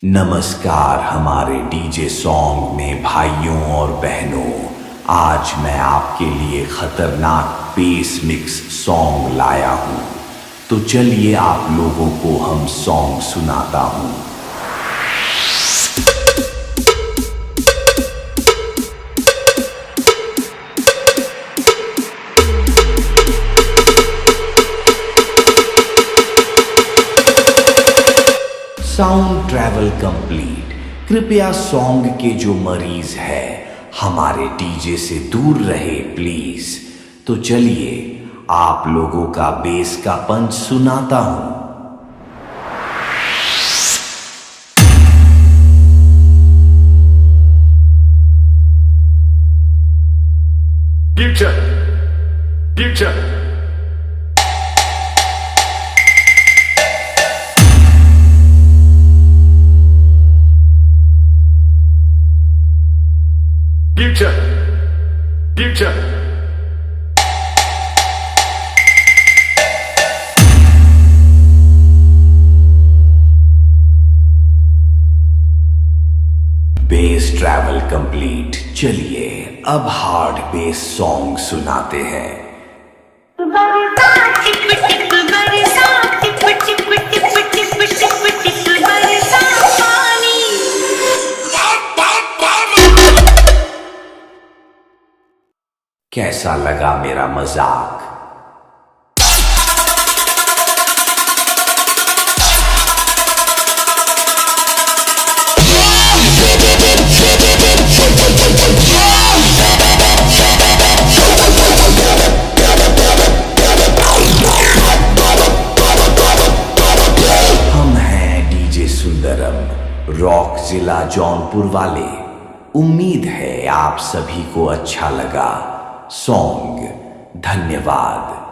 नमस्कार हमारे DJ song में भाइयों और बहनों, आज मैं आपके लिए खतरनाक बेस मिक्स सॉन्ग लाया हूँ। तो चलिए आप लोगों को हम सॉन्ग सुनाता हूँ। Sound travel complete. कृपया सॉन्ग के जो मरीज है हमारे डीजे से दूर रहे प्लीज। तो चलिए आप लोगों का बेस का पंच सुनाता हूं। Future. Future. Future. Future. Base travel complete. चलिए अब हार्ड बेस सॉन्ग सुनाते हैं। कैसा लगा मेरा मजाक? हम हैं डीजे सुंदरम, रॉक जिला जौनपुर वाले। उम्मीद है आप सभी को अच्छा लगा सॉन्ग। धन्यवाद।